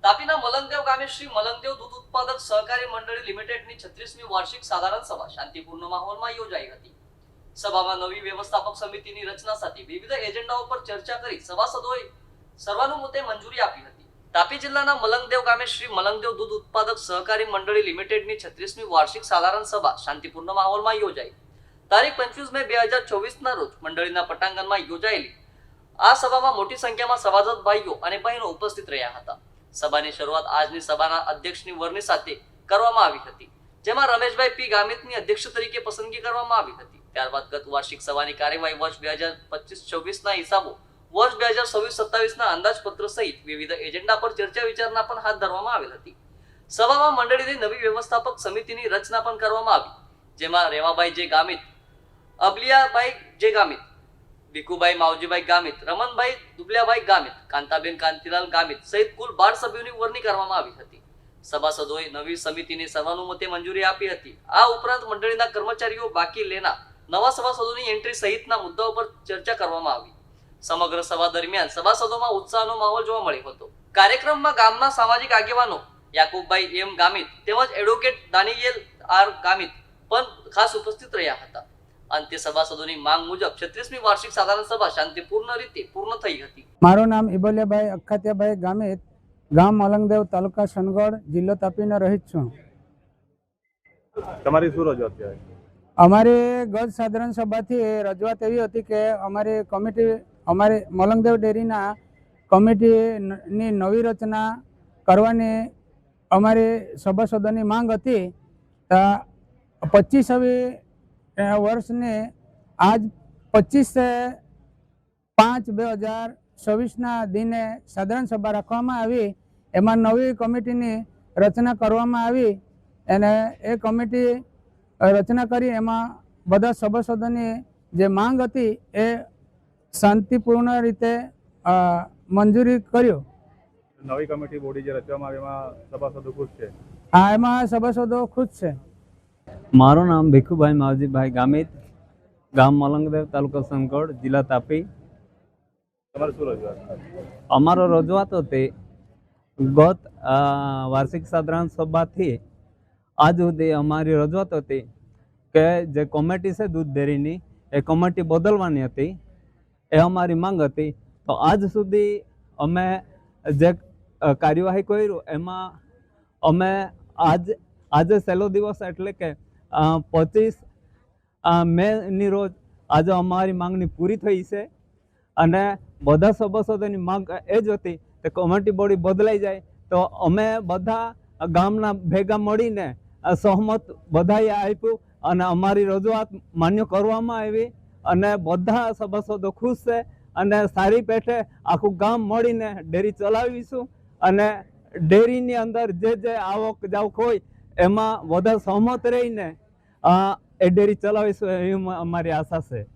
તાપીના મલંગદેવ ગામે શ્રી મલંગદેવ દૂધ ઉત્પાદક સહકારી મંડળી લિમિટેડની 36મી વાર્ષિક સાધારણ સભા શાંતિપૂર્ણ માહોલમાં યોજાઈ હતી। સભામાં નવી વ્યવસ્થાપક સમિતિની રચના સાથે વિવિધ એજન્ડાઓ પર ચર્ચા કરી સભાસદોએ સર્વાનુમતે મંજૂરી આપી હતી। તાપી જિલ્લાના મલંગદેવ ગામે શ્રી મલંગદેવ દૂધ ઉત્પાદક સહકારી મંડળી લિમિટેડની 36મી વાર્ષિક સાધારણ સભા શાંતિપૂર્ણ માહોલમાં યોજાઈ। તારીખ 25 મે 2024ના રોજ મંડળીના પટાંગણમાં યોજાયેલી આ સભામાં મોટી સંખ્યામાં સભાસદ ભાઈઓ અને બહેનો ઉપસ્થિત રહ્યા હતા। સભાની શરૂઆત આજની સભાના અધ્યક્ષની વરણી સાથે કરવામાં આવી હતી, જેમાં રમેશભાઈ પી ગામિતની અધ્યક્ષ તરીકે પસંદગી કરવામાં આવી હતી। ત્યારબાદ ગત વાર્ષિક સભાની કાર્યવાહી વર્ષ 2025-26ના હિસાબો, વર્ષ 2026-27ના અંદાજપત્ર સહિત વિવિધ એજન્ડા પર ચર્ચા વિચારણા પણ હાથ ધરવામાં આવેલ હતી। સભામાં મંડળીની નવી વ્યવસ્થાપક સમિતિની રચના પણ કરવામાં આવી, જેમાં રેવાભાઈ જે ગામિત, અબલિયાભાઈ જે ગામિત, ભીખુભાઈ માવજીભાઈ ગામિત, રમનભાઈ દુબલિયાભાઈ ગામિત, કાંતાબેન કાંતિલાલ ગામિત સહિત કુલ 12 સભ્યોની વરણી કરવામાં આવી હતી। સભાસદોએ નવી સમિતિને સર્વાનુમતે મંજૂરી આપી હતી। આ ઉપરાંત મંડળીના કર્મચારીઓ બાકી લેના નવા સભાસદોની એન્ટ્રી સહિતના મુદ્દાઓ પર ચર્ચા કરવામાં આવી। સમગ્ર સભા દરમિયાન સભાસદોમાં ઉત્સાહનો માહોલ જોવા મળ્યો હતો। કાર્યક્રમમાં ગામના સામાજિક આગેવાનો યાકુબભાઈ એમ ગામિત તેમજ એડવોકેટ દાનિયેલ આર ગામિત પણ ખાસ ઉપસ્થિત રહ્યા હતા। અંતે સભાસદોની માંગ મુજબ 36મી વાર્ષિક સાધારણ સભા શાંતિપૂર્ણ રીતે પૂર્ણ થઈ હતી। મારું નામ ઇબલિયાભાઈ અખાતિયાભાઈ ગામિત, ગામ મલંગદેવ, તાલુકા સનગઢ, જિલ્લો તાપીનો રહીત છું। તમારી શું રજૂઆત છે? અમારી ગત સાધારણ સભાથી રજૂઆત એવી હતી કે અમારી મલંગદેવ ડેરીના કમિટીની નવી રચના કરવાની અમારી સભાસદોની માંગ હતી। 25મી વર્ષને આજ 25/5/2026ના દિને સાધારણ સભા રાખવામાં આવી। એમાં નવી કમિટીની રચના કરવામાં આવી અને એ કમિટી રચના કરી એમાં બધા સભાસદોની જે માંગ હતી એ શાંતિપૂર્ણ રીતે મંજૂરી કર્યો। નવી કમિટી બોડી જે રચવામાં આવી એમાં સભાસદો ખુશ છે? હા, એમાં સભાસદો ખુશ છે। મારું નામ ભીખુભાઈ માવજીભાઈ ગામિત, ગામ મલંગદેવ, તાલુકા સંગઢ, જિલ્લા તાપી। તમારી શું રજૂઆત? અમારો રજૂઆત હતી ગત વાર્ષિક સાધારણ સભાથી આજ સુધી અમારી રજૂઆત હતી કે જે કમિટી છે દૂધ ડેરીની એ કમિટી બદલવાની હતી, એ અમારી માંગ હતી। તો આજ સુધી અમે જે કાર્યવાહી કર્યું એમાં અમે આજે છેલ્લો દિવસ એટલે કે 25 મેની રોજ આજે અમારી માંગણી પૂરી થઈ છે અને બધા સભાસદોની માંગ એ જ હતી કે કમિટી બોડી બદલાઈ જાય તો અમે બધા ગામના ભેગા મળીને સહમત બધાએ આપ્યું અને અમારી રજૂઆત માન્ય કરવામાં આવી અને બધા સભાસદો ખુશ છે અને સારી પેઠે આખું ગામ મળીને ડેરી ચલાવીશું અને ડેરીની અંદર જે આવક જાવક હોય એમાં બધા સહમત રહીને એ ડેરી ચલાવીશું એવી અમારી આશા છે।